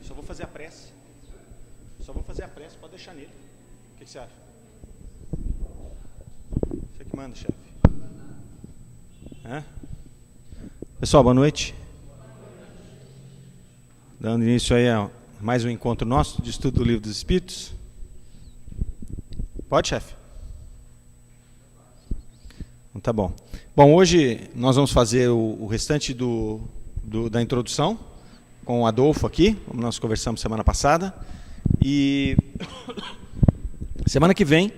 Só vou fazer a prece. Pode deixar nele. O que você acha? Você que manda, chefe. Pessoal, boa noite. Dando início aí a mais um encontro nosso de estudo do Livro dos Espíritos. Pode, chefe? Então, tá bom. Bom, hoje nós vamos fazer o restante da introdução com o Adolfo aqui, como nós conversamos semana passada. E semana que vem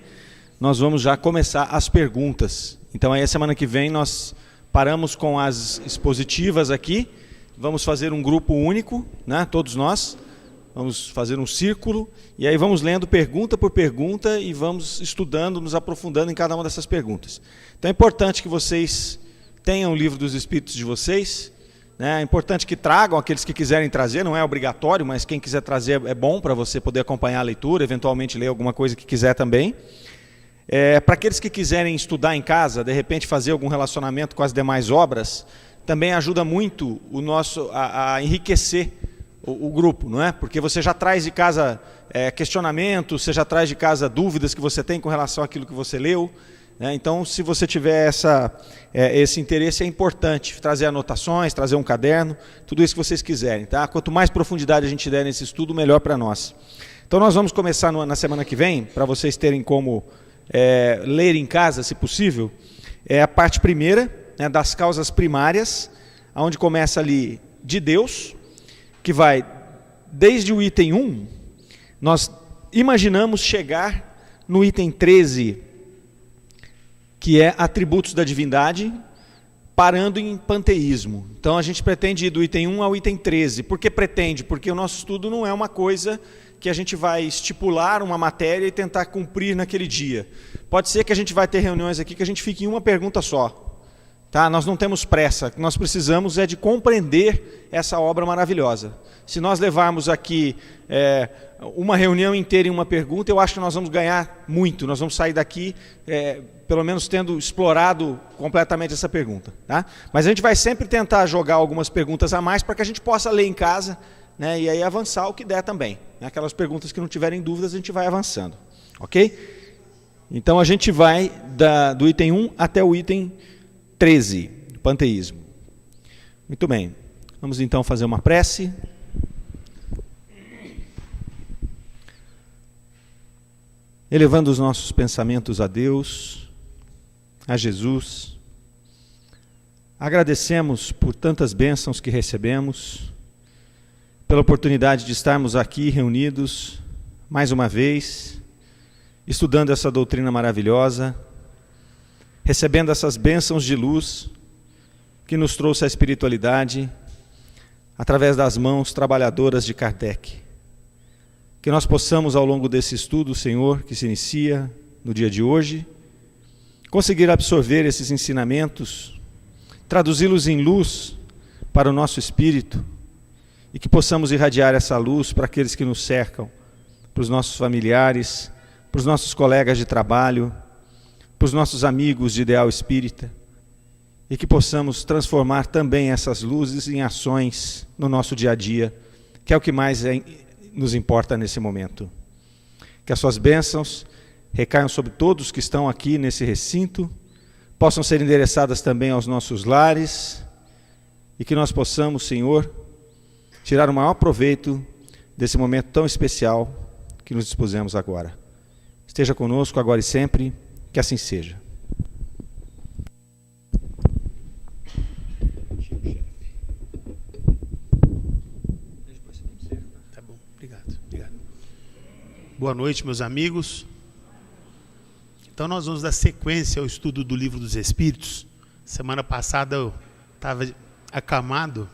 nós vamos já começar as perguntas. Então aí a semana que vem nós paramos com as expositivas aqui, vamos fazer um grupo único, né, todos nós, vamos fazer um círculo, e aí vamos lendo pergunta por pergunta e vamos estudando, nos aprofundando em cada uma dessas perguntas. Então é importante que vocês tenham o Livro dos Espíritos de vocês, né? É importante que tragam aqueles que quiserem trazer, não é obrigatório, mas quem quiser trazer é bom para você poder acompanhar a leitura, eventualmente ler alguma coisa que quiser também. Para aqueles que quiserem estudar em casa, de repente fazer algum relacionamento com as demais obras, também ajuda muito a enriquecer o grupo, não é? Porque você já traz de casa questionamentos, você já traz de casa dúvidas que você tem com relação àquilo que você leu, né? Então, se você tiver esse interesse, é importante trazer anotações, trazer um caderno, tudo isso que vocês quiserem, tá? Quanto mais profundidade a gente der nesse estudo, melhor para nós. Então, nós vamos começar na semana que vem, para vocês terem como ler em casa, se possível, a parte primeira, né, das causas primárias, onde começa ali de Deus, que vai desde o item 1, nós imaginamos chegar no item 13, que é atributos da divindade, parando em panteísmo. Então a gente pretende ir do item 1 ao item 13. Por que pretende? Porque o nosso estudo não é uma coisa que a gente vai estipular uma matéria e tentar cumprir naquele dia. Pode ser que a gente vai ter reuniões aqui que a gente fique em uma pergunta só. Tá? Nós não temos pressa, o que nós precisamos é de compreender essa obra maravilhosa. Se nós levarmos aqui uma reunião inteira em uma pergunta, eu acho que nós vamos ganhar muito, nós vamos sair daqui pelo menos tendo explorado completamente essa pergunta. Tá? Mas a gente vai sempre tentar jogar algumas perguntas a mais para que a gente possa ler em casa, né, e aí avançar o que der também. Aquelas perguntas que não tiverem dúvidas, a gente vai avançando. Ok? Então a gente vai do item 1 até o item 13, panteísmo. Muito bem. Vamos então fazer uma prece. Elevando os nossos pensamentos a Deus, a Jesus. Agradecemos por tantas bênçãos que recebemos, pela oportunidade de estarmos aqui reunidos mais uma vez, estudando essa doutrina maravilhosa, recebendo essas bênçãos de luz que nos trouxe a espiritualidade através das mãos trabalhadoras de Kardec. Que nós possamos, ao longo desse estudo, Senhor, que se inicia no dia de hoje, conseguir absorver esses ensinamentos, traduzi-los em luz para o nosso espírito e que possamos irradiar essa luz para aqueles que nos cercam, para os nossos familiares, para os nossos colegas de trabalho, para os nossos amigos de ideal espírita, e que possamos transformar também essas luzes em ações no nosso dia a dia, que é o que mais nos importa nesse momento. Que as suas bênçãos recaiam sobre todos que estão aqui nesse recinto, possam ser endereçadas também aos nossos lares, e que nós possamos, Senhor, tirar o maior proveito desse momento tão especial que nos dispusemos agora. Esteja conosco agora e sempre, que assim seja. Tá bom, obrigado. Boa noite, meus amigos. Então nós vamos dar sequência ao estudo do Livro dos Espíritos. Semana passada eu estava acamado,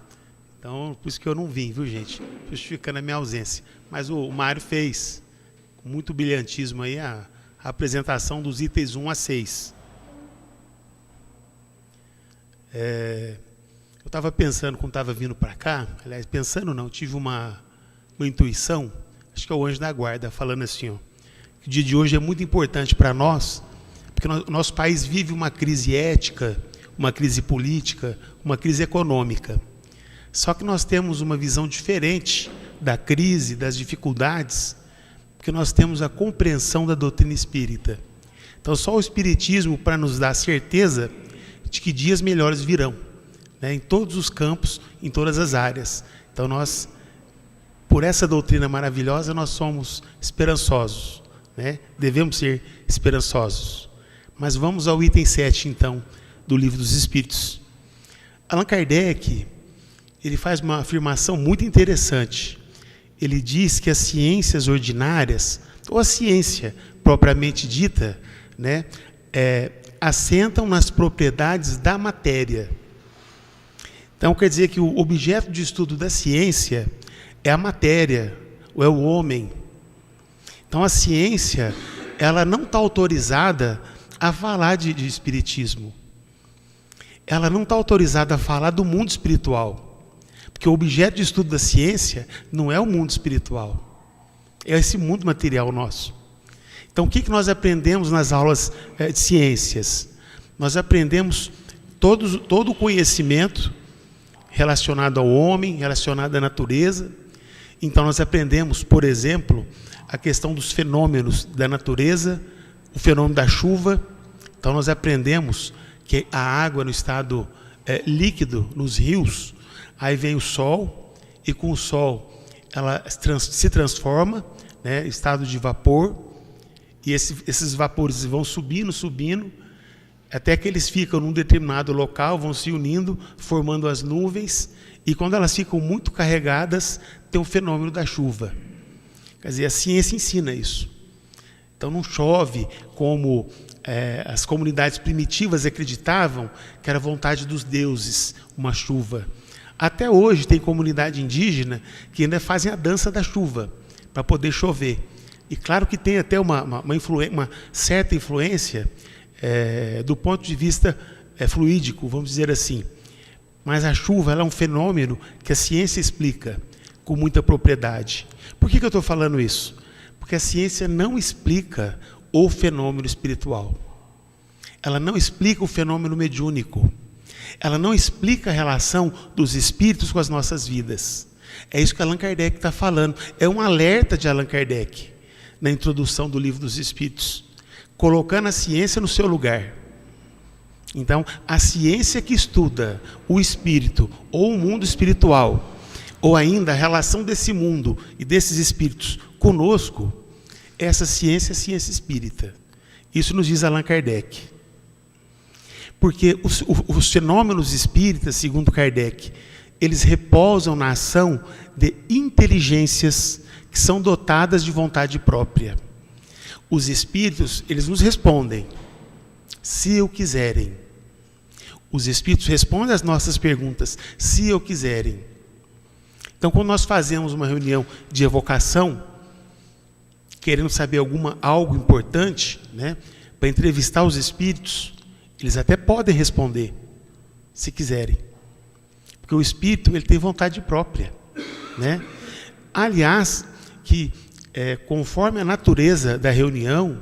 então por isso que eu não vim, viu, gente? Justificando a minha ausência. Mas o Mário fez com muito brilhantismo aí a apresentação dos itens 1 a 6. Eu estava pensando, quando estava vindo para cá, aliás, pensando não, tive uma intuição, acho que é o anjo da guarda, falando assim, ó, que o dia de hoje é muito importante para nós, porque o nosso país vive uma crise ética, uma crise política, uma crise econômica. Só que nós temos uma visão diferente da crise, das dificuldades, porque nós temos a compreensão da doutrina espírita. Então, só o Espiritismo para nos dar certeza de que dias melhores virão, né, em todos os campos, em todas as áreas. Então, nós, por essa doutrina maravilhosa, nós somos esperançosos, né? Devemos ser esperançosos. Mas vamos ao item 7, então, do Livro dos Espíritos. Allan Kardec, ele faz uma afirmação muito interessante. Ele diz que as ciências ordinárias, ou a ciência propriamente dita, né, assentam nas propriedades da matéria. Então, quer dizer que o objeto de estudo da ciência é a matéria, ou é o homem. Então, a ciência, ela não está autorizada a falar de espiritismo. Ela não está autorizada a falar do mundo espiritual. Porque o objeto de estudo da ciência não é o mundo espiritual. É esse mundo material nosso. Então, o que nós aprendemos nas aulas de ciências? Nós aprendemos todo o conhecimento relacionado ao homem, relacionado à natureza. Então, nós aprendemos, por exemplo, a questão dos fenômenos da natureza, o fenômeno da chuva. Então, nós aprendemos que a água no estado líquido, nos rios, aí vem o sol, e com o sol ela se transforma, né, estado de vapor, e esses vapores vão subindo, até que eles ficam num determinado local, vão se unindo, formando as nuvens, e quando elas ficam muito carregadas, tem o fenômeno da chuva. Quer dizer, a ciência ensina isso. Então não chove como as comunidades primitivas acreditavam que era vontade dos deuses, uma chuva. Até hoje tem comunidade indígena que ainda fazem a dança da chuva, para poder chover. E claro que tem até uma certa influência do ponto de vista fluídico, vamos dizer assim. Mas a chuva, ela é um fenômeno que a ciência explica com muita propriedade. Por que eu estou falando isso? Porque a ciência não explica o fenômeno espiritual. Ela não explica o fenômeno mediúnico. Ela não explica a relação dos espíritos com as nossas vidas. É isso que Allan Kardec está falando. É um alerta de Allan Kardec na introdução do Livro dos Espíritos, colocando a ciência no seu lugar. Então, a ciência que estuda o espírito ou o mundo espiritual, ou ainda a relação desse mundo e desses espíritos conosco, essa ciência é a ciência espírita. Isso nos diz Allan Kardec. Porque os fenômenos espíritas, segundo Kardec, eles repousam na ação de inteligências que são dotadas de vontade própria. Os espíritos, eles nos respondem, se o quiserem. Os espíritos respondem às nossas perguntas, se o quiserem. Então, quando nós fazemos uma reunião de evocação, querendo saber algo importante, né, para entrevistar os espíritos, eles até podem responder, se quiserem. Porque o espírito, ele tem vontade própria, né? Aliás, que conforme a natureza da reunião,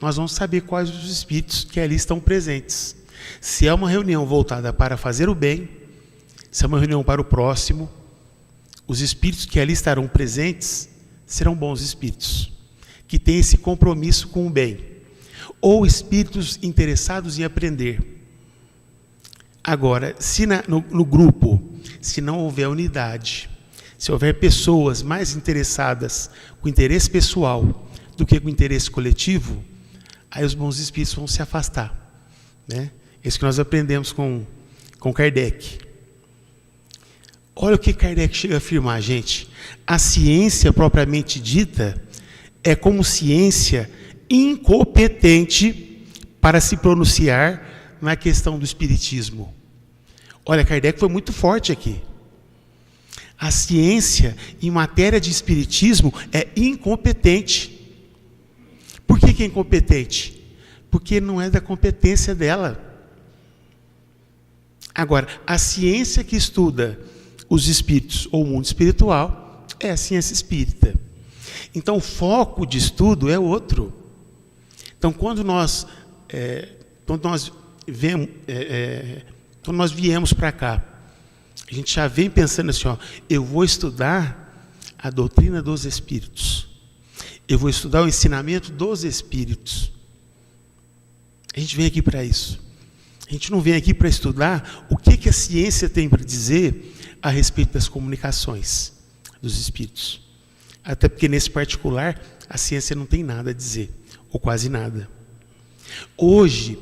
nós vamos saber quais os espíritos que ali estão presentes. Se é uma reunião voltada para fazer o bem, se é uma reunião para o próximo, os espíritos que ali estarão presentes serão bons espíritos, que têm esse compromisso com o bem, ou espíritos interessados em aprender. Agora, se no grupo, se não houver unidade, se houver pessoas mais interessadas com interesse pessoal do que com interesse coletivo, aí os bons espíritos vão se afastar, né? Isso que nós aprendemos com Kardec. Olha o que Kardec chega a afirmar, gente. A ciência propriamente dita é como ciência incompetente para se pronunciar na questão do espiritismo. Olha, Kardec foi muito forte aqui. A ciência em matéria de espiritismo é incompetente. Por que é incompetente? Porque não é da competência dela. Agora, a ciência que estuda os espíritos ou o mundo espiritual é a ciência espírita. Então, o foco de estudo é outro. Então, quando nós viemos para cá, a gente já vem pensando assim, eu vou estudar a doutrina dos Espíritos. Eu vou estudar o ensinamento dos Espíritos. A gente vem aqui para isso. A gente não vem aqui para estudar o que a ciência tem para dizer a respeito das comunicações dos Espíritos. Até porque, nesse particular, a ciência não tem nada a dizer, ou quase nada. Hoje,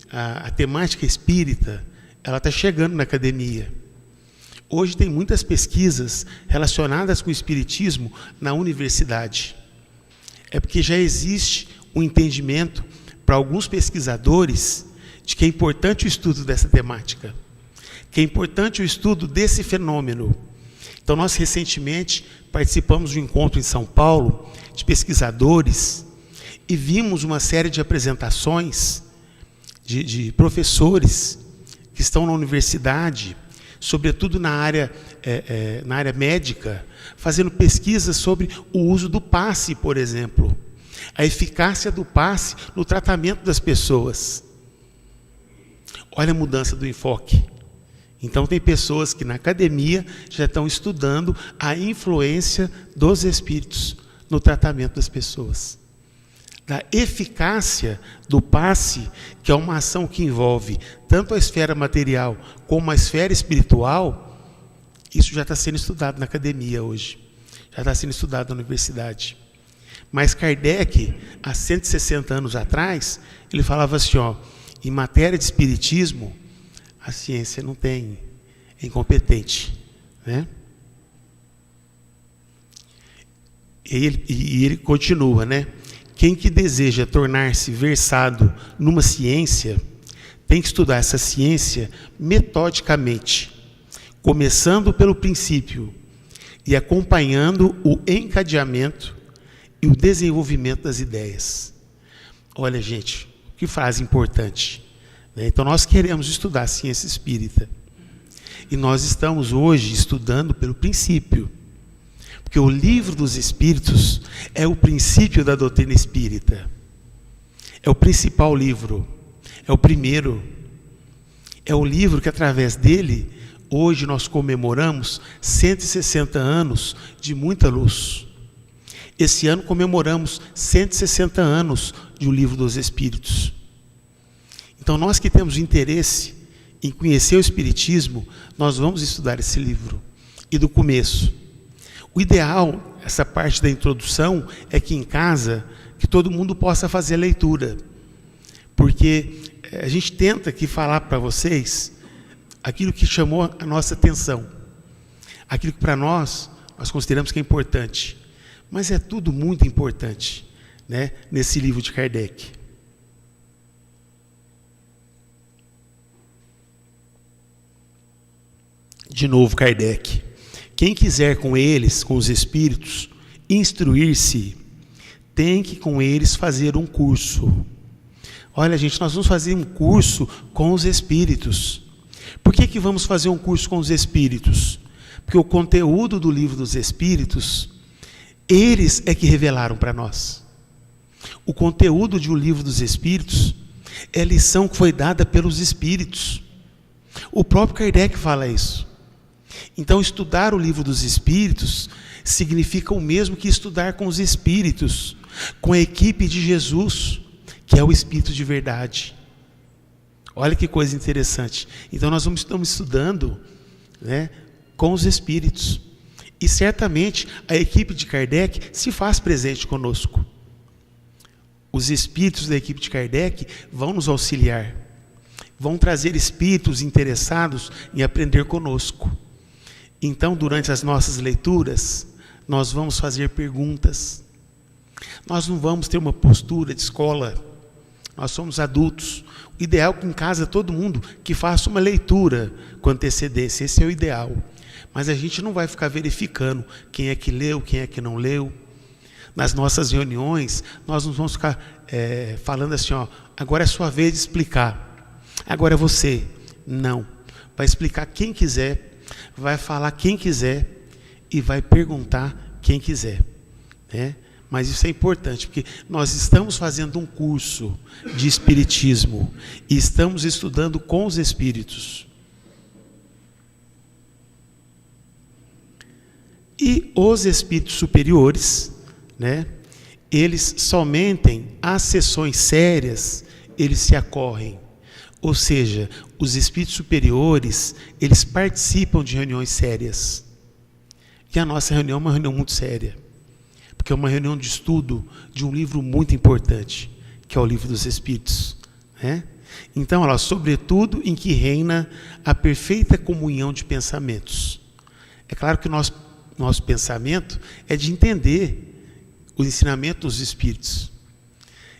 a temática espírita, ela está chegando na academia. Hoje tem muitas pesquisas relacionadas com o espiritismo na universidade. É porque já existe um entendimento para alguns pesquisadores de que é importante o estudo dessa temática, que é importante o estudo desse fenômeno. Então, nós recentemente participamos de um encontro em São Paulo de pesquisadores e vimos uma série de apresentações de professores que estão na universidade, sobretudo na área médica, fazendo pesquisas sobre o uso do passe, por exemplo, a eficácia do passe no tratamento das pessoas. Olha a mudança do enfoque. Então, tem pessoas que na academia já estão estudando a influência dos espíritos no tratamento das pessoas. Da eficácia do passe, que é uma ação que envolve tanto a esfera material como a esfera espiritual, isso já está sendo estudado na academia hoje. Já está sendo estudado na universidade. Mas Kardec, há 160 anos atrás, ele falava assim, em matéria de espiritismo, a ciência não tem, é incompetente, né? E ele continua, né? Quem que deseja tornar-se versado numa ciência, tem que estudar essa ciência metodicamente, começando pelo princípio e acompanhando o encadeamento e o desenvolvimento das ideias. Olha, gente, que frase importante, né? Então, nós queremos estudar a ciência espírita. E nós estamos hoje estudando pelo princípio. Porque o livro dos Espíritos é o princípio da doutrina espírita. É o principal livro. É o primeiro. É o livro que, através dele, hoje nós comemoramos 160 anos de muita luz. Esse ano comemoramos 160 anos de O Livro dos Espíritos. Então, nós que temos interesse em conhecer o Espiritismo, nós vamos estudar esse livro. E do começo. O ideal, essa parte da introdução, é que em casa, que todo mundo possa fazer a leitura. Porque a gente tenta aqui falar para vocês aquilo que chamou a nossa atenção. Aquilo que para nós consideramos que é importante. Mas é tudo muito importante, né, nesse livro de Kardec. De novo, Kardec. Quem quiser com eles, com os espíritos, instruir-se, tem que com eles fazer um curso. Olha, gente, nós vamos fazer um curso com os espíritos. Por que vamos fazer um curso com os espíritos? Porque o conteúdo do Livro dos Espíritos, eles é que revelaram para nós. O conteúdo de O Livro dos Espíritos é a lição que foi dada pelos espíritos. O próprio Kardec fala isso. Então, estudar o Livro dos Espíritos significa o mesmo que estudar com os espíritos, com a equipe de Jesus, que é o Espírito de verdade. Olha que coisa interessante. Então, nós estamos estudando, né, com os espíritos. E certamente a equipe de Kardec se faz presente conosco. Os espíritos da equipe de Kardec vão nos auxiliar, vão trazer espíritos interessados em aprender conosco. Então, durante as nossas leituras, nós vamos fazer perguntas. Nós não vamos ter uma postura de escola. Nós somos adultos. O ideal é que em casa todo mundo que faça uma leitura com antecedência. Esse é o ideal. Mas a gente não vai ficar verificando quem é que leu, quem é que não leu. Nas nossas reuniões, nós não vamos ficar falando assim, agora é sua vez de explicar. Agora é você. Não. Vai explicar quem quiser, vai falar quem quiser e vai perguntar quem quiser, né? Mas isso é importante, porque nós estamos fazendo um curso de espiritismo e estamos estudando com os espíritos. E os espíritos superiores, né, eles somente às sessões sérias, eles se acorrem. Ou seja, os espíritos superiores, eles participam de reuniões sérias. E a nossa reunião é uma reunião muito séria, porque é uma reunião de estudo de um livro muito importante, que é o Livro dos Espíritos, né? Então, olha, sobretudo em que reina a perfeita comunhão de pensamentos. É claro que o nosso pensamento é de entender o ensinamento dos Espíritos,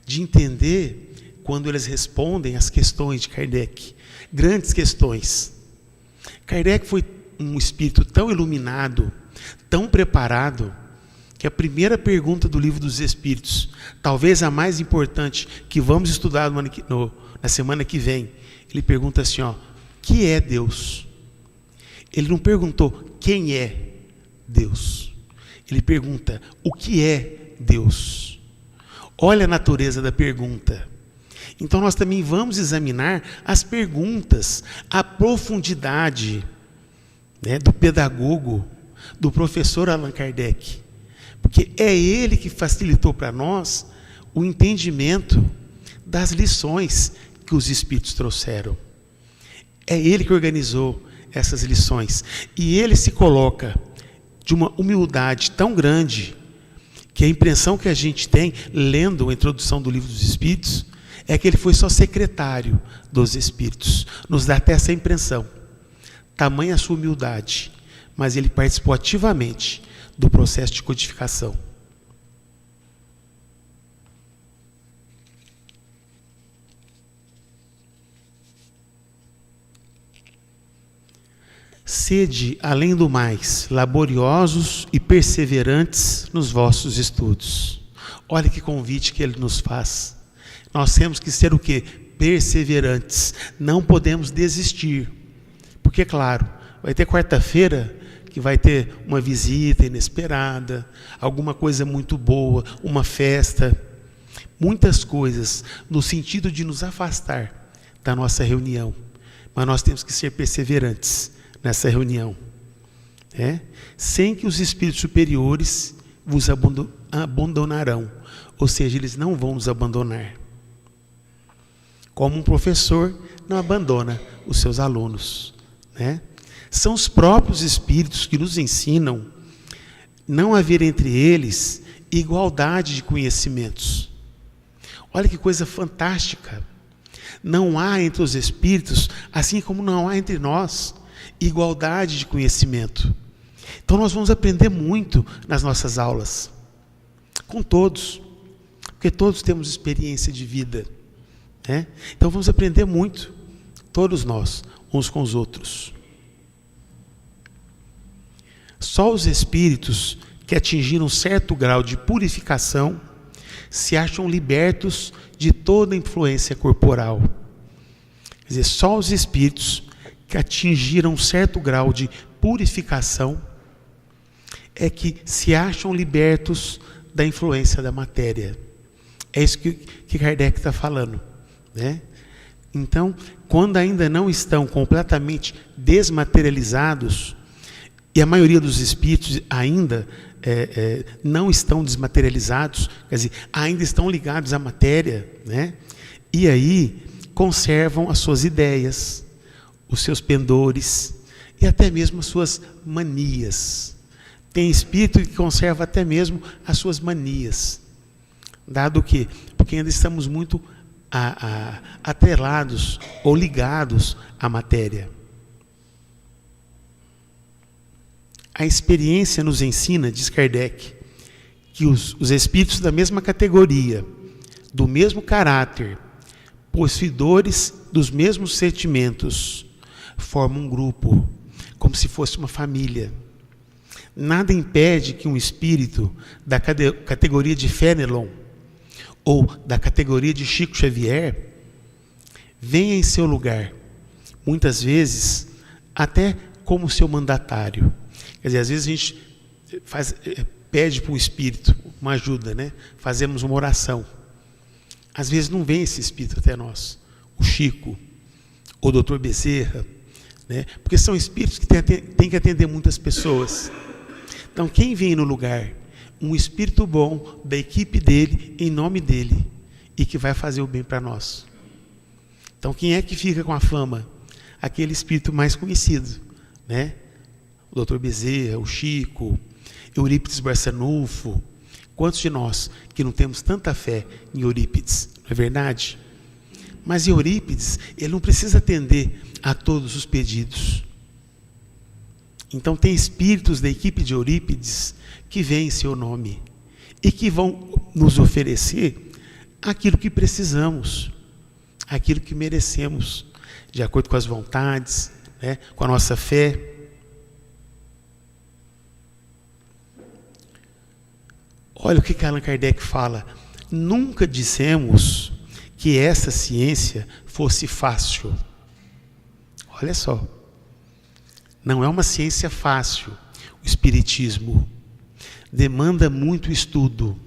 de entender quando eles respondem às questões de Kardec, grandes questões. Kardec foi um espírito tão iluminado, tão preparado, que a primeira pergunta do Livro dos Espíritos, talvez a mais importante, que vamos estudar na semana que vem, ele pergunta assim, ó, que é Deus? Ele não perguntou quem é Deus. Ele pergunta o que é Deus. Olha a natureza da pergunta. Então nós também vamos examinar as perguntas, a profundidade, né, do pedagogo, do professor Allan Kardec. Porque é ele que facilitou para nós o entendimento das lições que os Espíritos trouxeram. É ele que organizou essas lições. E ele se coloca de uma humildade tão grande, que a impressão que a gente tem, lendo a introdução do Livro dos Espíritos, é que ele foi só secretário dos Espíritos. Nos dá até essa impressão. Tamanha a sua humildade. Mas ele participou ativamente do processo de codificação. Sede, além do mais, laboriosos e perseverantes nos vossos estudos. Olha que convite que ele nos faz. Nós temos que ser o quê? Perseverantes. Não podemos desistir. Porque, claro, vai ter quarta-feira que vai ter uma visita inesperada, alguma coisa muito boa, uma festa, muitas coisas no sentido de nos afastar da nossa reunião. Mas nós temos que ser perseverantes nessa reunião, né? Sem que os espíritos superiores vos abandonarão, ou seja, eles não vão nos abandonar. Como um professor não abandona os seus alunos, né? São os próprios espíritos que nos ensinam não haver entre eles igualdade de conhecimentos. Olha que coisa fantástica. Não há entre os espíritos, assim como não há entre nós, igualdade de conhecimento. Então nós vamos aprender muito nas nossas aulas, com todos, porque todos temos experiência de vida, né? Então vamos aprender muito, todos nós, uns com os outros. Só os espíritos que atingiram certo grau de purificação se acham libertos de toda influência corporal. Quer dizer, só os espíritos que atingiram certo grau de purificação é que se acham libertos da influência da matéria. É isso que Kardec está falando, né? Então, quando ainda não estão completamente desmaterializados, e a maioria dos espíritos ainda não estão desmaterializados, quer dizer, ainda estão ligados à matéria, né? E aí conservam as suas ideias, os seus pendores e até mesmo as suas manias. Tem espírito que conserva até mesmo as suas manias. Dado que, porque ainda estamos muito atrelados ou ligados à matéria. A experiência nos ensina, diz Kardec, que os espíritos da mesma categoria, do mesmo caráter, possuidores dos mesmos sentimentos, formam um grupo, como se fosse uma família. Nada impede que um espírito da categoria de Fénelon ou da categoria de Chico Xavier venha em seu lugar, muitas vezes até como seu mandatário. Quer dizer, às vezes a gente pede para o espírito uma ajuda, né? Fazemos uma oração. Às vezes não vem esse espírito até nós, o Chico, o Dr. Bezerra, né? Porque são espíritos que têm que atender muitas pessoas. Então, quem vem no lugar? Um espírito bom da equipe dele, em nome dele, e que vai fazer o bem para nós. Então, quem é que fica com a fama? Aquele espírito mais conhecido, né? O Dr. Bezerra, o Chico, Eurípides Barçanufo. Quantos de nós que não temos tanta fé em Eurípides? Não é verdade? Mas Eurípides, ele não precisa atender a todos os pedidos. Então tem espíritos da equipe de Eurípides que vêm em seu nome e que vão nos oferecer aquilo que precisamos, aquilo que merecemos, de acordo com as vontades, né, com a nossa fé. Olha o que Allan Kardec fala. Nunca dissemos que essa ciência fosse fácil. Olha só. Não é uma ciência fácil. O espiritismo demanda muito estudo,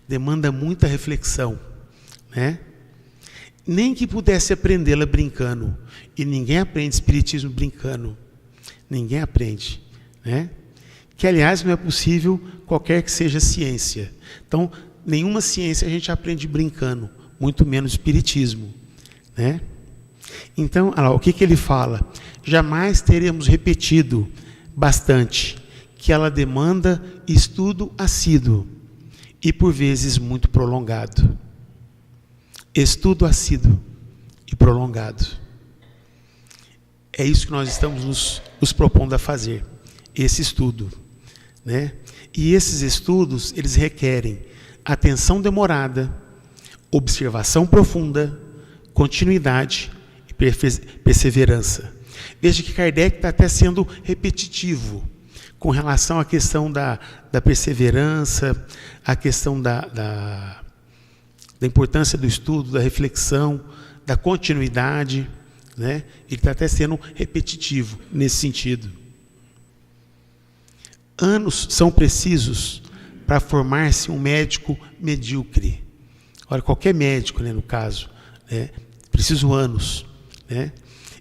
demanda muita reflexão, né? Nem que pudesse aprendê-la brincando. E ninguém aprende espiritismo brincando. Ninguém aprende, né? Que, aliás, não é possível qualquer que seja a ciência. Então, nenhuma ciência a gente aprende brincando, muito menos espiritismo, né? Então, olha lá, o que ele fala? Jamais teremos repetido bastante que ela demanda estudo assíduo e, por vezes, muito prolongado. Estudo assíduo e prolongado. É isso que nós estamos nos propondo a fazer, esse estudo, né? E esses estudos, eles requerem atenção demorada, observação profunda, continuidade e perseverança. Veja que Kardec está até sendo repetitivo com relação à questão da perseverança, a questão da importância do estudo, da reflexão, da continuidade, né? Ele está até sendo repetitivo nesse sentido. Anos são precisos para formar-se um médico medíocre. Olha, qualquer médico, né, no caso, né, preciso anos, né?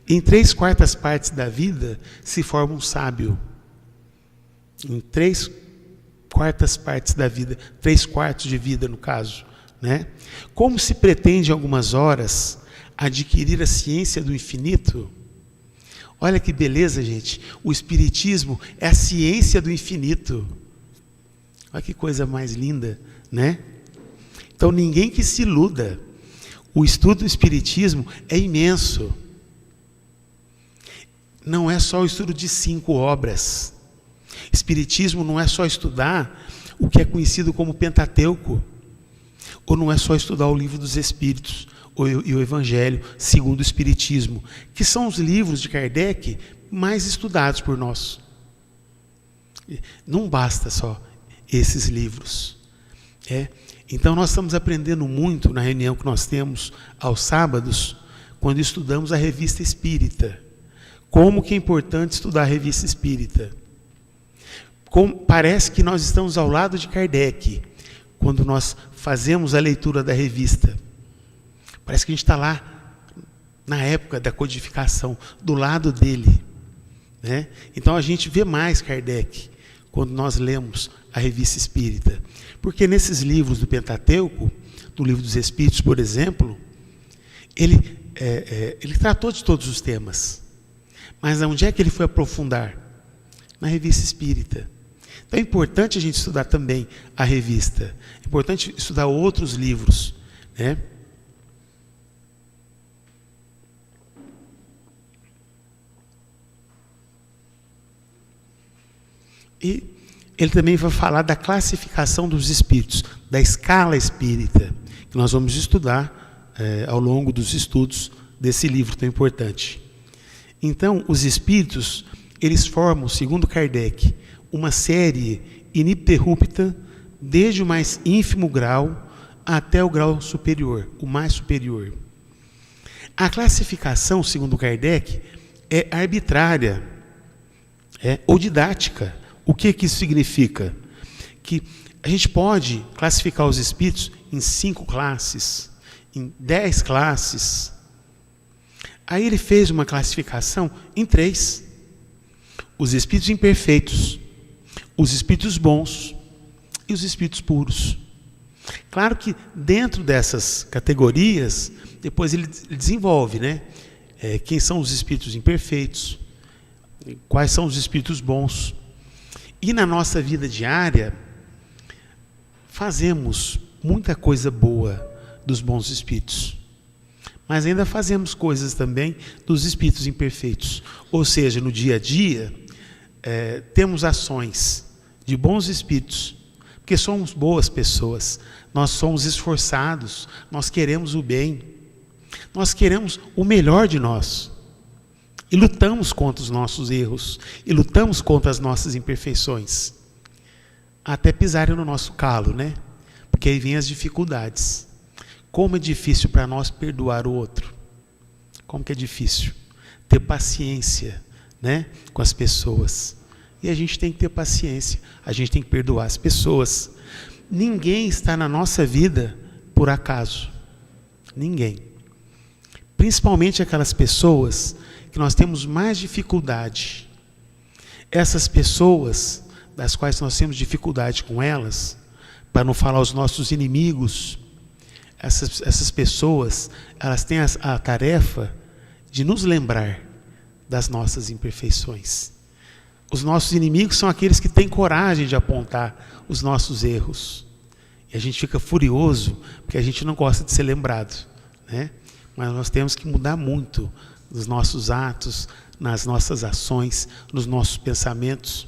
Em 3/4 partes da vida se forma um sábio. Em 3/4 partes da vida, 3/4 de vida no caso, né? Como se pretende em algumas horas adquirir a ciência do infinito? Olha que beleza, gente. O espiritismo é a ciência do infinito. Olha que coisa mais linda, né? Então ninguém que se iluda. O estudo do espiritismo é imenso. Não é só o estudo de 5 obras. Espiritismo não é só estudar o que é conhecido como Pentateuco, ou não é só estudar o Livro dos Espíritos e o Evangelho segundo o Espiritismo, que são os livros de Kardec mais estudados por nós. Não basta só esses livros. Então nós estamos aprendendo muito na reunião que nós temos aos sábados, quando estudamos a Revista Espírita. Como que é importante estudar a Revista Espírita. Parece que nós estamos ao lado de Kardec, quando nós fazemos a leitura da revista. Parece que a gente está lá, na época da codificação, do lado dele, né? Então a gente vê mais Kardec, quando nós lemos a Revista Espírita. Porque nesses livros do Pentateuco, do Livro dos Espíritos, por exemplo, ele tratou de todos os temas. Mas onde é que ele foi aprofundar? Na Revista Espírita. Então é importante a gente estudar também a revista. É importante estudar outros livros, né? E ele também vai falar da classificação dos espíritos, da escala espírita, que nós vamos estudar ao longo dos estudos desse livro tão importante. Então, os espíritos, eles formam, segundo Kardec, uma série ininterrupta, desde o mais ínfimo grau até o grau superior, o mais superior. A classificação, segundo Kardec, é arbitrária, ou didática. O que isso significa? Que a gente pode classificar os espíritos em 5 classes, em 10 classes. Aí ele fez uma classificação em 3. Os espíritos imperfeitos, os espíritos bons e os espíritos puros. Claro que dentro dessas categorias, depois ele desenvolve, né? Quem são os espíritos imperfeitos, quais são os espíritos bons. E na nossa vida diária, fazemos muita coisa boa dos bons espíritos, mas ainda fazemos coisas também dos espíritos imperfeitos. Ou seja, no dia a dia, temos ações de bons espíritos, porque somos boas pessoas, nós somos esforçados, nós queremos o bem, nós queremos o melhor de nós, e lutamos contra os nossos erros, e lutamos contra as nossas imperfeições, até pisarem no nosso calo, né? Porque aí vem as dificuldades. Como é difícil para nós perdoar o outro. Como que é difícil ter paciência, né, com as pessoas. E a gente tem que ter paciência, a gente tem que perdoar as pessoas. Ninguém está na nossa vida por acaso. Ninguém. Principalmente aquelas pessoas que nós temos mais dificuldade. Essas pessoas, das quais nós temos dificuldade com elas, para não falar os nossos inimigos, essas pessoas, elas têm a tarefa de nos lembrar das nossas imperfeições. Os nossos inimigos são aqueles que têm coragem de apontar os nossos erros. E a gente fica furioso, porque a gente não gosta de ser lembrado, né? Mas nós temos que mudar muito nos nossos atos, nas nossas ações, nos nossos pensamentos.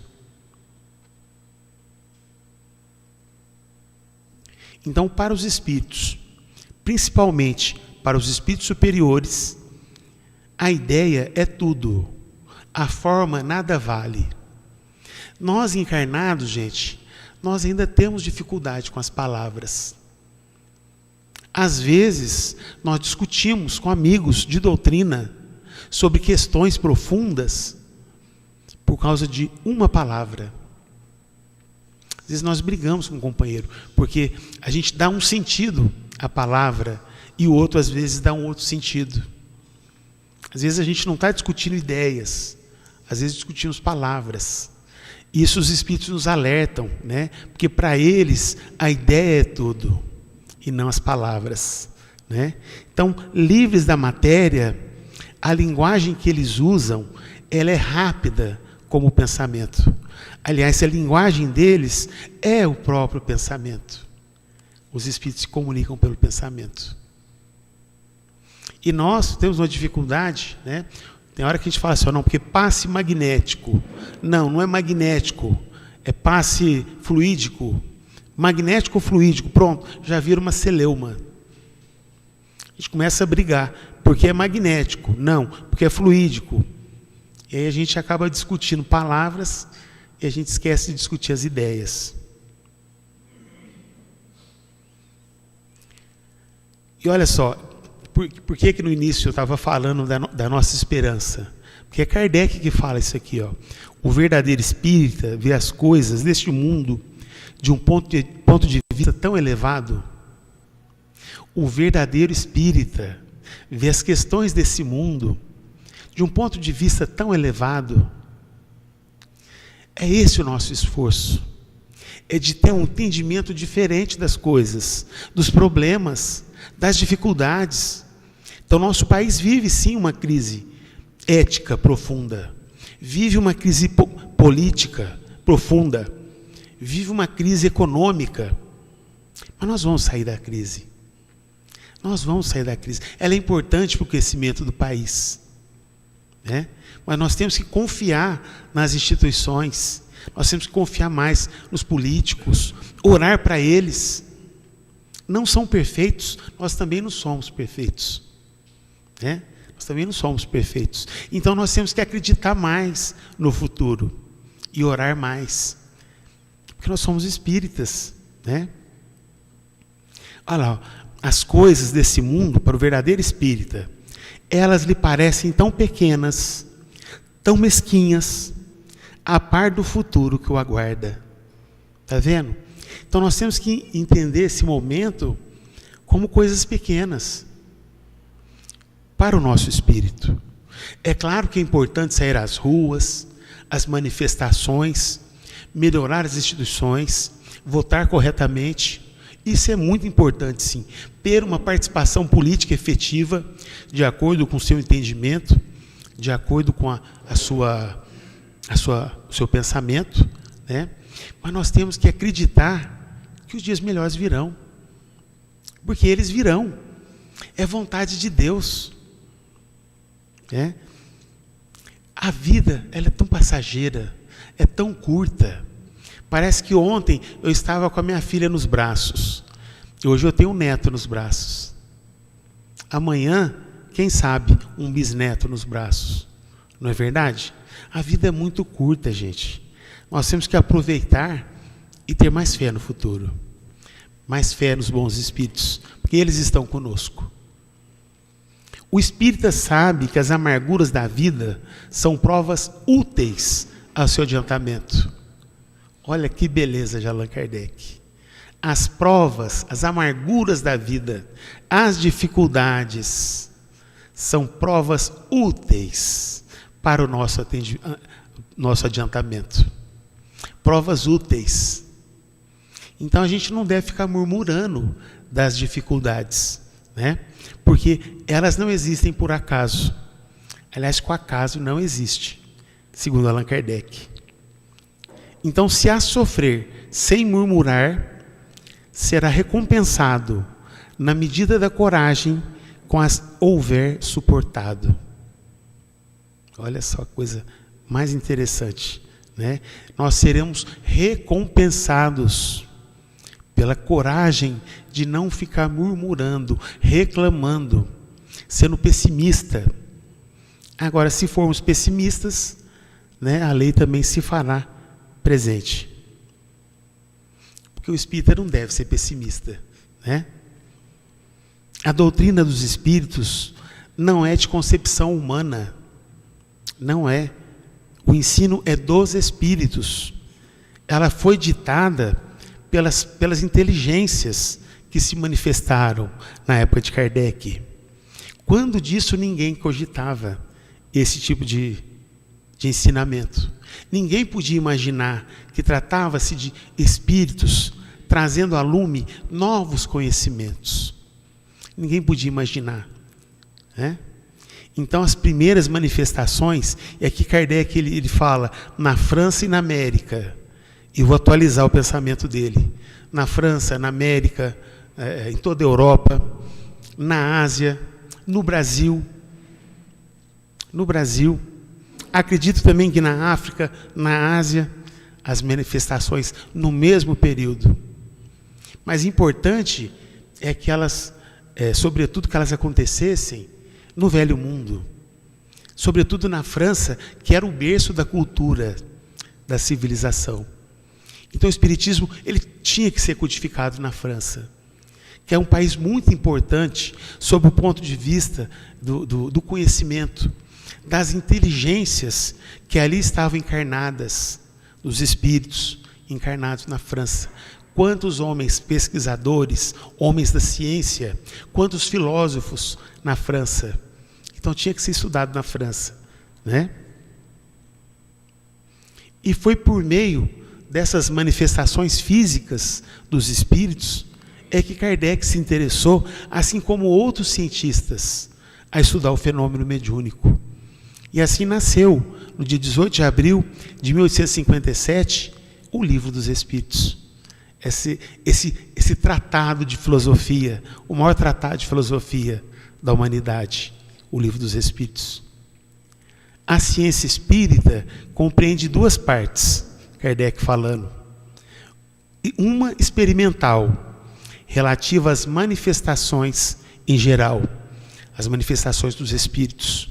Então, para os espíritos, principalmente para os espíritos superiores, a ideia é tudo. A forma nada vale. Nós encarnados, gente, nós ainda temos dificuldade com as palavras. Às vezes, nós discutimos com amigos de doutrina sobre questões profundas por causa de uma palavra. Às vezes nós brigamos com um companheiro, porque a gente dá um sentido à palavra e o outro às vezes dá um outro sentido. Às vezes a gente não está discutindo ideias, às vezes discutimos palavras. Isso os espíritos nos alertam, né? Porque para eles a ideia é tudo e não as palavras, né? Então, livres da matéria, a linguagem que eles usam, ela é rápida como o pensamento. Aliás, a linguagem deles é o próprio pensamento. Os espíritos se comunicam pelo pensamento. E nós temos uma dificuldade, né? Tem hora que a gente fala assim, não, porque passe magnético. Não, não é magnético, é passe fluídico. Magnético ou fluídico, pronto, já vira uma celeuma. A gente começa a brigar, porque é magnético. Não, porque é fluídico. E aí a gente acaba discutindo palavras e a gente esquece de discutir as ideias. E olha só, por que no início eu estava falando da nossa esperança? Porque é Kardec que fala isso aqui, ó. O verdadeiro espírita vê as coisas deste mundo de um ponto de vista tão elevado. O verdadeiro espírita vê as questões desse mundo de um ponto de vista tão elevado. É esse o nosso esforço. É de ter um entendimento diferente das coisas, dos problemas, das dificuldades. Então, nosso país vive sim uma crise ética profunda, vive uma crise política profunda, vive uma crise econômica, mas nós vamos sair da crise. Nós vamos sair da crise. Ela é importante para o crescimento do país, né? Mas nós temos que confiar nas instituições, nós temos que confiar mais nos políticos, orar para eles. Não são perfeitos, nós também não somos perfeitos, né? Nós também não somos perfeitos. Então nós temos que acreditar mais no futuro e orar mais, porque nós somos espíritas, né? Olha lá, as coisas desse mundo, para o verdadeiro espírita, elas lhe parecem tão pequenas, tão mesquinhas, a par do futuro que o aguarda. Está vendo? Então nós temos que entender esse momento como coisas pequenas para o nosso espírito. É claro que é importante sair às ruas, às manifestações, melhorar as instituições, votar corretamente. Isso é muito importante, sim. Ter uma participação política efetiva, de acordo com o seu entendimento, de acordo com o seu pensamento, né? Mas nós temos que acreditar que os dias melhores virão. Porque eles virão. É vontade de Deus. Né? A vida, ela é tão passageira, é tão curta. Parece que ontem eu estava com a minha filha nos braços. E hoje eu tenho um neto nos braços. Amanhã, quem sabe, um bisneto nos braços. Não é verdade? A vida é muito curta, gente. Nós temos que aproveitar e ter mais fé no futuro. Mais fé nos bons espíritos, porque eles estão conosco. O espírita sabe que as amarguras da vida são provas úteis ao seu adiantamento. Olha que beleza de Allan Kardec. As provas, as amarguras da vida, as dificuldades, são provas úteis para o nosso adiantamento. Provas úteis. Então a gente não deve ficar murmurando das dificuldades, né? Porque elas não existem por acaso. Aliás, o acaso não existe, segundo Allan Kardec. Então, se a sofrer sem murmurar, será recompensado na medida da coragem com as houver suportado. Olha só a coisa mais interessante, né? Nós seremos recompensados pela coragem de não ficar murmurando, reclamando, sendo pessimista. Agora, se formos pessimistas, né, a lei também se fará presente. Porque o espírita não deve ser pessimista, né? A doutrina dos espíritos não é de concepção humana. Não é. O ensino é dos espíritos. Ela foi ditada pelas inteligências que se manifestaram na época de Kardec. Quando disso ninguém cogitava esse tipo de ensinamento. Ninguém podia imaginar que tratava-se de espíritos trazendo a lume novos conhecimentos. Ninguém podia imaginar, né? Então, as primeiras manifestações, é que Kardec ele fala na França e na América. E vou atualizar o pensamento dele. Na França, na América, em toda a Europa, na Ásia, no Brasil. No Brasil. Acredito também que na África, na Ásia, as manifestações no mesmo período. Mas importante é que elas, sobretudo que elas acontecessem no Velho Mundo. Sobretudo na França, que era o berço da cultura, da civilização. Então o Espiritismo ele tinha que ser codificado na França, que é um país muito importante sob o ponto de vista do conhecimento, das inteligências que ali estavam encarnadas, dos espíritos encarnados na França. Quantos homens pesquisadores, homens da ciência, quantos filósofos na França. Então tinha que ser estudado na França, né? E foi por meio dessas manifestações físicas dos espíritos é que Kardec se interessou, assim como outros cientistas, a estudar o fenômeno mediúnico. E assim nasceu, no dia 18 de abril de 1857, o Livro dos Espíritos. Esse tratado de filosofia, o maior tratado de filosofia da humanidade, o Livro dos Espíritos. A ciência espírita compreende duas partes, Kardec falando. Uma experimental, relativa às manifestações em geral, as manifestações dos espíritos.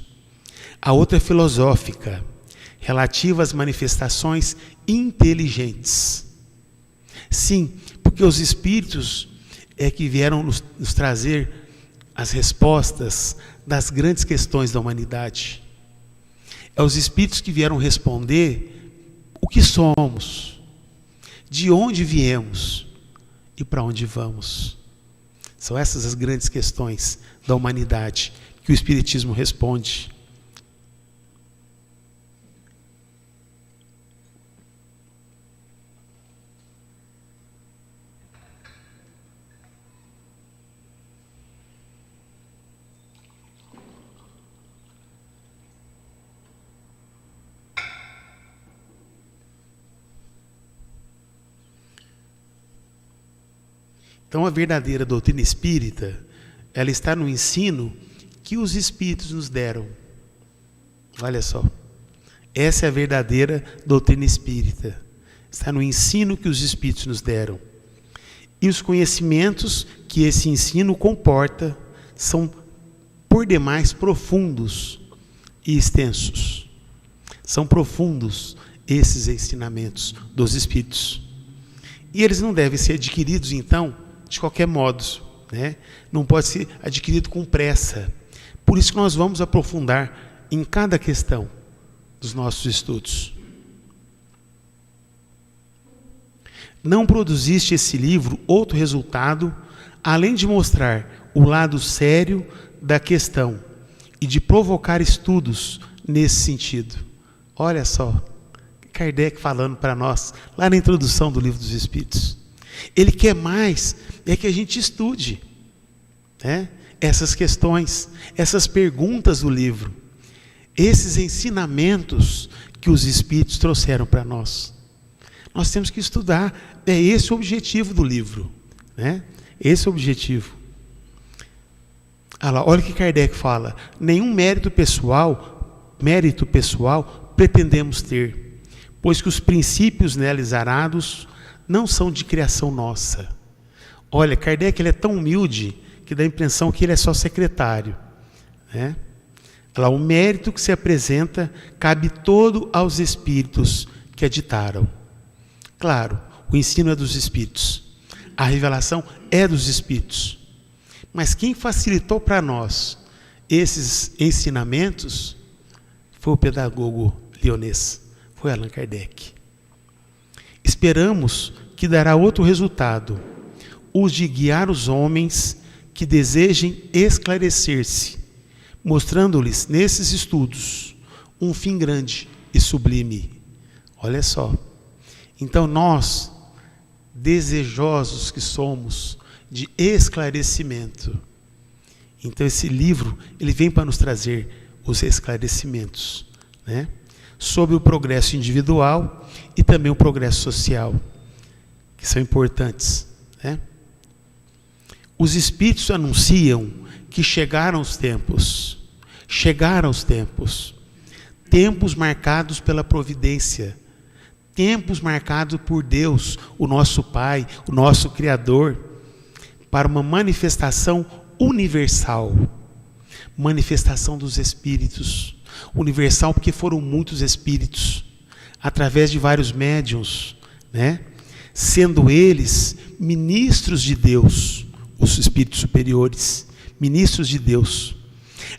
A outra é filosófica, relativa às manifestações inteligentes. Sim, porque os espíritos é que vieram nos trazer as respostas das grandes questões da humanidade. É os espíritos que vieram responder o que somos, de onde viemos e para onde vamos. São essas as grandes questões da humanidade que o Espiritismo responde. Então, a verdadeira doutrina espírita, ela está no ensino que os espíritos nos deram. Olha só. Essa é a verdadeira doutrina espírita. Está no ensino que os espíritos nos deram. E os conhecimentos que esse ensino comporta são, por demais, profundos e extensos. São profundos esses ensinamentos dos espíritos. E eles não devem ser adquiridos, então, de qualquer modo, né? Não pode ser adquirido com pressa. Por isso que nós vamos aprofundar em cada questão dos nossos estudos. Não produziste esse livro outro resultado, além de mostrar o lado sério da questão e de provocar estudos nesse sentido. Olha só, Kardec falando para nós, lá na introdução do Livro dos Espíritos. Ele quer mais é que a gente estude, né, essas questões, essas perguntas do livro, esses ensinamentos que os Espíritos trouxeram para nós. Nós temos que estudar, é esse o objetivo do livro, né? Esse é o objetivo. Olha o que Kardec fala: nenhum mérito pessoal pretendemos ter, pois que os princípios neles arados não são de criação nossa. Olha, Kardec, ele é tão humilde que dá a impressão que ele é só secretário, né? Olha lá, o mérito que se apresenta cabe todo aos espíritos que editaram. Claro, o ensino é dos espíritos, a revelação é dos espíritos, mas quem facilitou para nós esses ensinamentos foi o pedagogo leonês, foi Allan Kardec. Esperamos que dará outro resultado, o de guiar os homens que desejem esclarecer-se, mostrando-lhes nesses estudos um fim grande e sublime. Olha só. Então nós, desejosos que somos de esclarecimento, então esse livro, ele vem para nos trazer os esclarecimentos, né, sobre o progresso individual e também o progresso social, que são importantes, né? Os espíritos anunciam que chegaram os tempos marcados pela providência, tempos marcados por Deus, o nosso Pai, o nosso Criador, para uma manifestação universal, manifestação dos espíritos, universal porque foram muitos espíritos, através de vários médiuns, né? Sendo eles ministros de Deus, os espíritos superiores, ministros de Deus,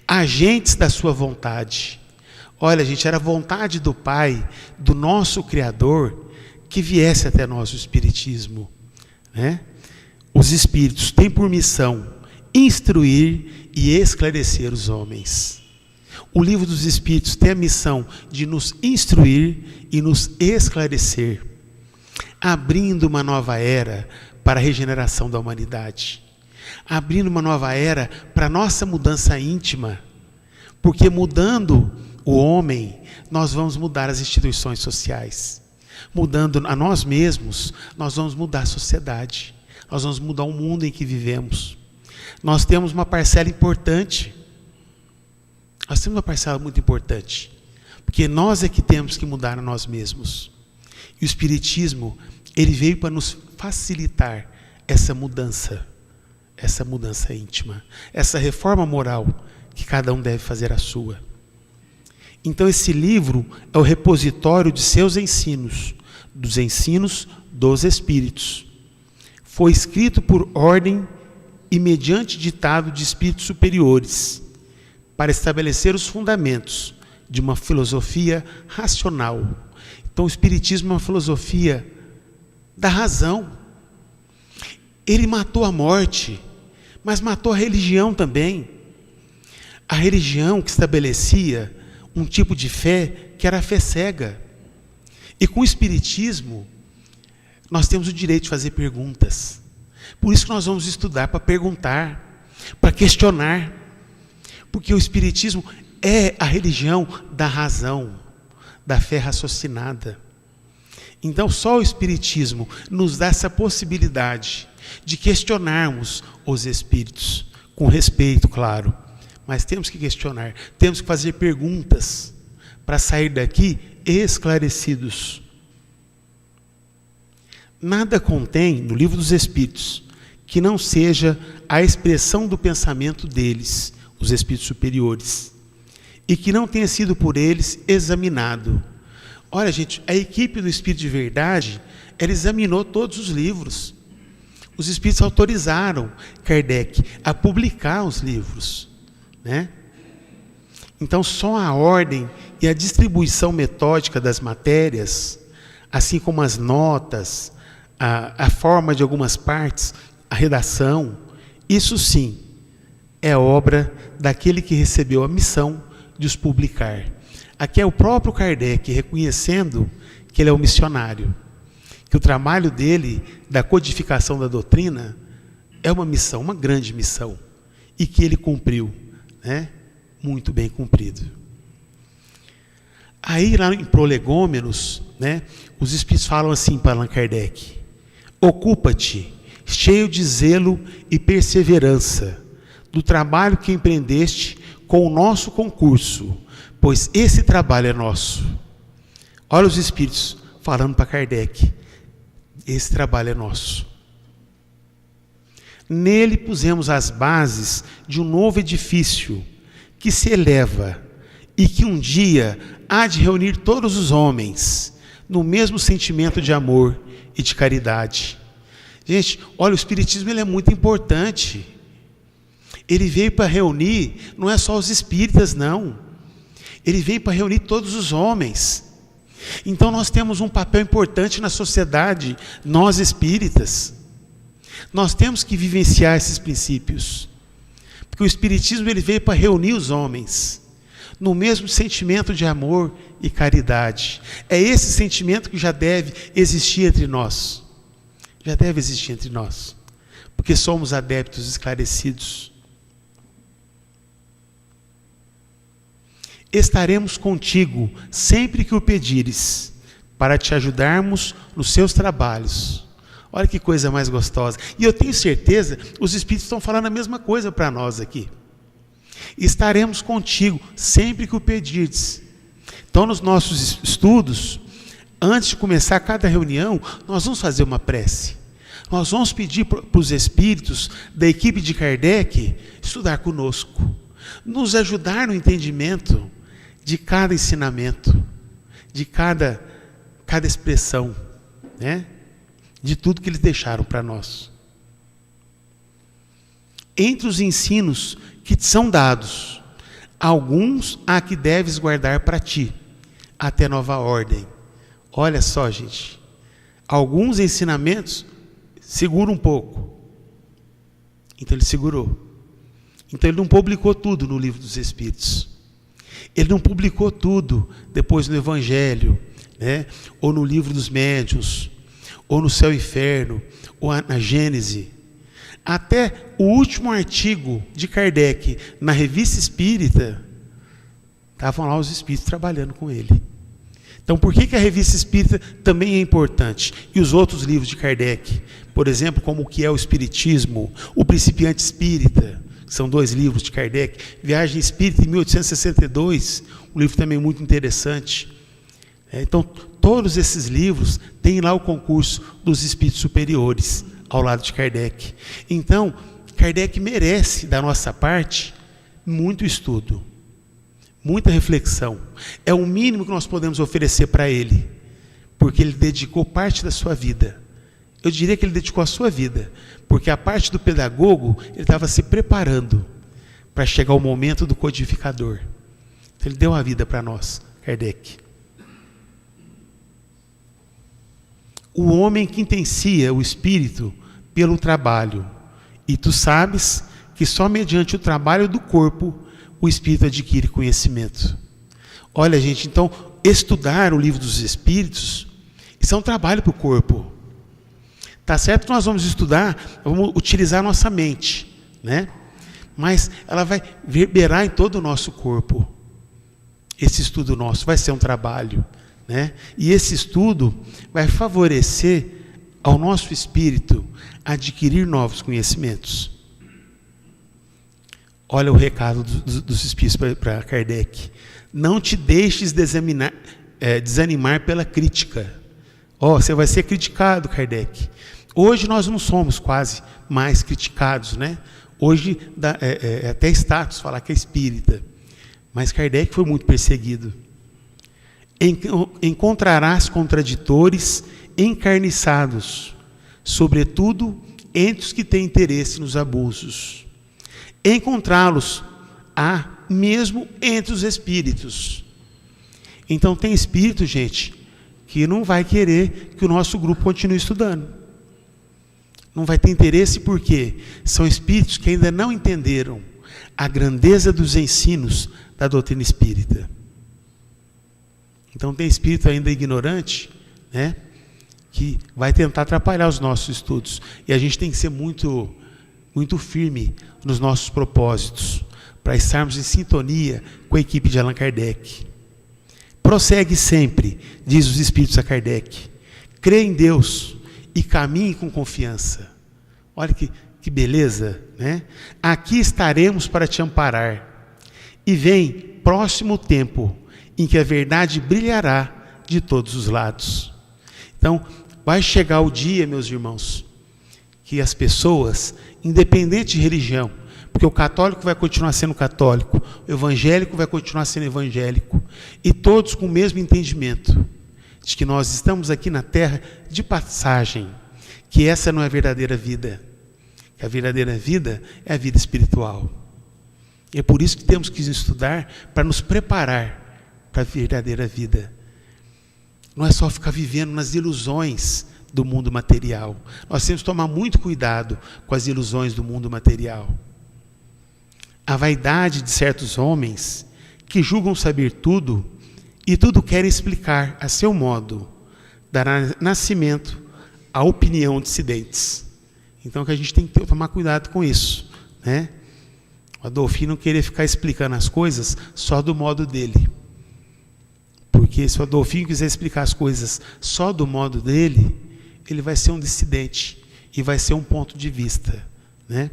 agentes da sua vontade. Olha, gente, era a vontade do Pai, do nosso Criador, que viesse até nós o Espiritismo, né? Os Espíritos têm por missão instruir e esclarecer os homens. O Livro dos Espíritos tem a missão de nos instruir e nos esclarecer, abrindo uma nova era para a regeneração da humanidade, abrindo uma nova era para a nossa mudança íntima, porque mudando o homem, nós vamos mudar as instituições sociais. Mudando a nós mesmos, nós vamos mudar a sociedade. Nós vamos mudar o mundo em que vivemos. Nós temos uma parcela importante. Nós temos uma parcela muito importante. Porque nós é que temos que mudar a nós mesmos. E o Espiritismo, ele veio para nos facilitar essa mudança íntima, essa reforma moral que cada um deve fazer a sua. Então esse livro é o repositório de seus ensinos, dos ensinos dos Espíritos. Foi escrito por ordem e mediante ditado de espíritos superiores, para estabelecer os fundamentos de uma filosofia racional. Então o Espiritismo é uma filosofia da razão. Ele matou a morte, mas matou a religião também. A religião que estabelecia um tipo de fé que era a fé cega. E com o Espiritismo, nós temos o direito de fazer perguntas. Por isso que nós vamos estudar, para perguntar, para questionar. Porque o Espiritismo é a religião da razão, da fé raciocinada. Então, só o Espiritismo nos dá essa possibilidade de questionarmos os espíritos, com respeito, claro, mas temos que questionar, temos que fazer perguntas para sair daqui esclarecidos. Nada contém no Livro dos Espíritos que não seja a expressão do pensamento deles, os espíritos superiores, e que não tenha sido por eles examinado. Olha, gente, a equipe do Espírito de Verdade, ela examinou todos os livros. Os espíritos autorizaram Kardec a publicar os livros, né? Então, só a ordem e a distribuição metódica das matérias, assim como as notas, a forma de algumas partes, a redação, isso sim é obra daquele que recebeu a missão de os publicar. Aqui é o próprio Kardec reconhecendo que ele é o missionário, que o trabalho dele, da codificação da doutrina, é uma missão, uma grande missão, e que ele cumpriu, né? Muito bem cumprido. Aí, lá em Prolegômenos, né, os espíritos falam assim para Allan Kardec: ocupa-te, cheio de zelo e perseverança, do trabalho que empreendeste com o nosso concurso, pois esse trabalho é nosso. Olha os espíritos falando para Kardec: esse trabalho é nosso. Nele pusemos as bases de um novo edifício que se eleva e que um dia há de reunir todos os homens no mesmo sentimento de amor e de caridade. Gente, olha, o Espiritismo ele é muito importante. Ele veio para reunir, não é só os espíritas, não. Ele veio para reunir todos os homens. Então nós temos um papel importante na sociedade, nós espíritas. Nós temos que vivenciar esses princípios. Porque o Espiritismo ele veio para reunir os homens no mesmo sentimento de amor e caridade. É esse sentimento que já deve existir entre nós. Já deve existir entre nós. Porque somos adeptos esclarecidos. Estaremos contigo sempre que o pedires, para te ajudarmos nos seus trabalhos. Olha que coisa mais gostosa. E eu tenho certeza, os espíritos estão falando a mesma coisa para nós aqui. Estaremos contigo sempre que o pedires. Então, nos nossos estudos, antes de começar cada reunião, nós vamos fazer uma prece. Nós vamos pedir para os espíritos da equipe de Kardec estudar conosco, nos ajudar no entendimento de cada ensinamento, de cada expressão, né? De tudo que eles deixaram para nós. Entre os ensinos que te são dados, alguns há que deves guardar para ti, até nova ordem. Olha só, gente, alguns ensinamentos segura um pouco. Então ele segurou. Então ele não publicou tudo no Livro dos Espíritos. Ele não publicou tudo depois no Evangelho, né? Ou no Livro dos Médiuns, ou no Céu e Inferno, ou na Gênese. Até o último artigo de Kardec na Revista Espírita, estavam lá os espíritos trabalhando com ele. Então, por que a Revista Espírita também é importante? E os outros livros de Kardec, por exemplo, como o que é o Espiritismo, o Principiante Espírita, que são 2 livros de Kardec, Viagem Espírita, em 1862, um livro também muito interessante. Então, todos esses livros têm lá o concurso dos espíritos superiores, ao lado de Kardec. Então, Kardec merece, da nossa parte, muito estudo, muita reflexão. É o mínimo que nós podemos oferecer para ele, porque ele dedicou parte da sua vida. Eu diria que ele dedicou a sua vida, porque a parte do pedagogo, ele estava se preparando para chegar o momento do codificador. Então, ele deu a vida para nós, Kardec. O homem que intensia o espírito pelo trabalho, e tu sabes que só mediante o trabalho do corpo o espírito adquire conhecimento. Olha, gente, então, estudar o Livro dos Espíritos, isso é um trabalho para o corpo. Tá certo que nós vamos estudar, vamos utilizar a nossa mente, né? Mas ela vai reverberar em todo o nosso corpo. Esse estudo nosso vai ser um trabalho, né? E esse estudo vai favorecer ao nosso espírito adquirir novos conhecimentos. Olha o recado dos espíritos para Kardec. Não te deixes desanimar pela crítica. Você vai ser criticado, Kardec. Hoje nós não somos quase mais criticados, né? Hoje é até status falar que é espírita. Mas Kardec foi muito perseguido. Encontrarás contraditores encarniçados, sobretudo entre os que têm interesse nos abusos. Encontrá-los há mesmo entre os espíritos. Então tem espírito, gente, que não vai querer que o nosso grupo continue estudando. Não vai ter interesse porque são espíritos que ainda não entenderam a grandeza dos ensinos da doutrina espírita. Então tem espírito ainda ignorante, né, que vai tentar atrapalhar os nossos estudos. E a gente tem que ser muito, muito firme nos nossos propósitos, para estarmos em sintonia com a equipe de Allan Kardec. Prossegue sempre, diz os espíritos a Kardec. Crê em Deus e caminhe com confiança. Olha que beleza, né? Aqui estaremos para te amparar. E vem próximo tempo em que a verdade brilhará de todos os lados. Então, vai chegar o dia, meus irmãos, que as pessoas, independente de religião, porque o católico vai continuar sendo católico, o evangélico vai continuar sendo evangélico, e todos com o mesmo entendimento, de que nós estamos aqui na terra de passagem, que essa não é a verdadeira vida, que a verdadeira vida é a vida espiritual. E é por isso que temos que estudar, para nos preparar para a verdadeira vida. Não é só ficar vivendo nas ilusões do mundo material. Nós temos que tomar muito cuidado com as ilusões do mundo material. A vaidade de certos homens que julgam saber tudo e tudo querem explicar a seu modo, dará nascimento à opinião dissidentes. Então que a gente tem que tomar cuidado com isso, né? O Adolfinho não querer ficar explicando as coisas só do modo dele. Porque se o Adolfinho quiser explicar as coisas só do modo dele, ele vai ser um dissidente e vai ser um ponto de vista, né?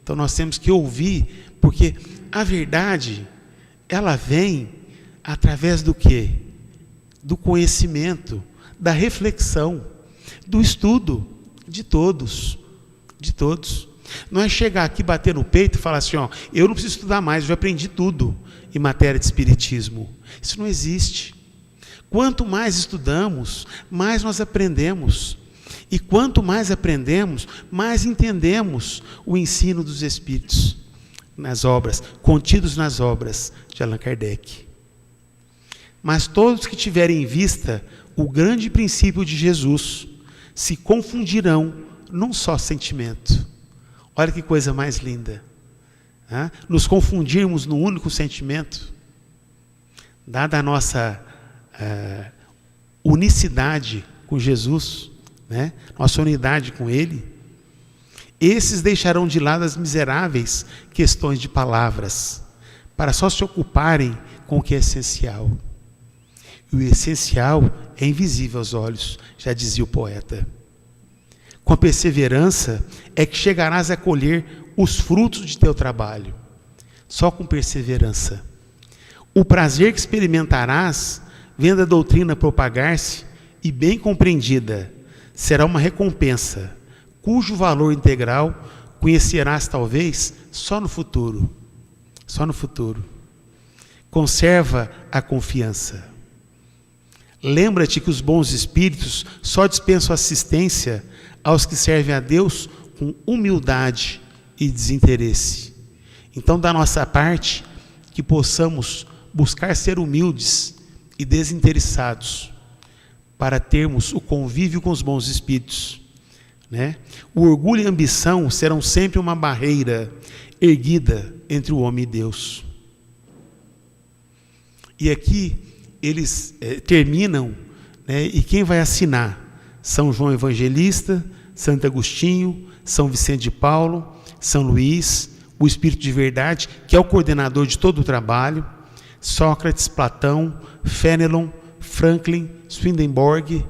Então nós temos que ouvir, porque a verdade, ela vem através do quê? Do conhecimento, da reflexão, do estudo de todos, de todos. Não é chegar aqui, bater no peito e falar assim, eu não preciso estudar mais, eu já aprendi tudo em matéria de espiritismo. Isso não existe. Quanto mais estudamos, mais nós aprendemos. E quanto mais aprendemos, mais entendemos o ensino dos espíritos nas obras, contidos nas obras de Allan Kardec. Mas todos que tiverem em vista o grande princípio de Jesus se confundirão num só sentimento. Olha que coisa mais linda. Nos confundirmos num único sentimento, dada a nossa unicidade com Jesus, né? Nossa unidade com Ele, esses deixarão de lado as miseráveis questões de palavras, para só se ocuparem com o que é essencial. E o essencial é invisível aos olhos, já dizia o poeta. Com a perseverança é que chegarás a colher os frutos de teu trabalho. Só com perseverança. O prazer que experimentarás, vendo a doutrina propagar-se, e bem compreendida, será uma recompensa, cujo valor integral conhecerás talvez só no futuro. Só no futuro. Conserva a confiança. Lembra-te que os bons espíritos só dispensam assistência aos que servem a Deus com humildade e desinteresse. Então, da nossa parte, que possamos buscar ser humildes e desinteressados, para termos o convívio com os bons espíritos, né? O orgulho e a ambição serão sempre uma barreira erguida entre o homem e Deus. E aqui eles terminam, né? E quem vai assinar? São João Evangelista, Santo Agostinho, São Vicente de Paulo, São Luís, o Espírito de Verdade, que é o coordenador de todo o trabalho, Sócrates, Platão, Fénelon, Franklin, Swedenborg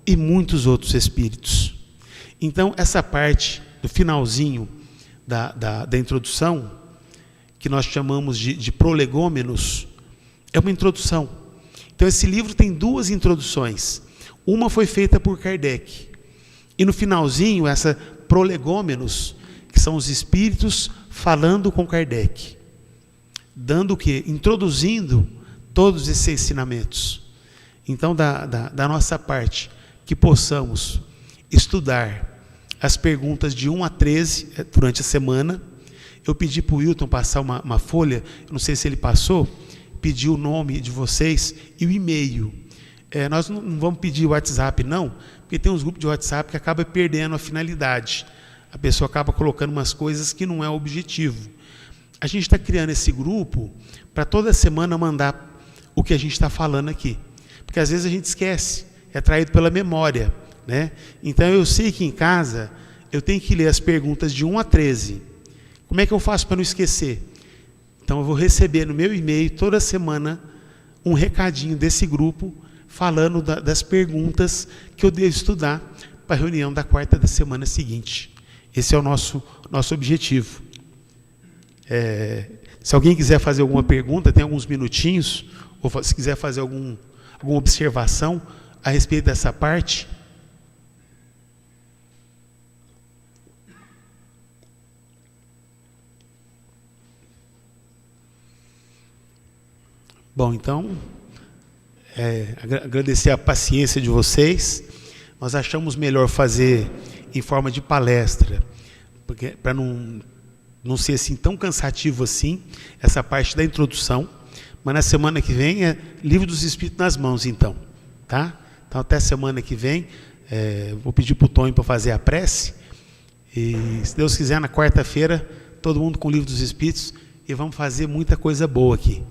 e muitos outros espíritos. Então, essa parte do finalzinho da introdução, que nós chamamos de prolegômenos, é uma introdução. Então, esse livro tem 2 introduções. Uma foi feita por Kardec. E no finalzinho, essa prolegômenos, que são os espíritos falando com Kardec. Dando o quê? Introduzindo todos esses ensinamentos. Então, da nossa parte, que possamos estudar as perguntas de 1 a 13 durante a semana. Eu pedi para o Wilton passar uma folha, não sei se ele passou, pedi o nome de vocês e o e-mail. Nós não vamos pedir o WhatsApp, não, porque tem uns grupos de WhatsApp que acabam perdendo a finalidade. A pessoa acaba colocando umas coisas que não é o objetivo. A gente está criando esse grupo para toda semana mandar o que a gente está falando aqui. Porque às vezes a gente esquece, é atraído pela memória, né? Então eu sei que em casa eu tenho que ler as perguntas de 1 a 13. Como é que eu faço para não esquecer? Então eu vou receber no meu e-mail toda semana um recadinho desse grupo falando das perguntas que eu devo estudar para a reunião da quarta da semana seguinte. Esse é o nosso objetivo. Se alguém quiser fazer alguma pergunta, tem alguns minutinhos, ou se quiser fazer alguma observação a respeito dessa parte. Bom, então, agradecer a paciência de vocês. Nós achamos melhor fazer em forma de palestra, para não ser assim tão cansativo assim, essa parte da introdução. Mas na semana que vem é Livro dos Espíritos nas mãos, então. Tá? Então, até semana que vem, vou pedir para o Tonho para fazer a prece. E, se Deus quiser, na quarta-feira, todo mundo com o Livro dos Espíritos, e vamos fazer muita coisa boa aqui.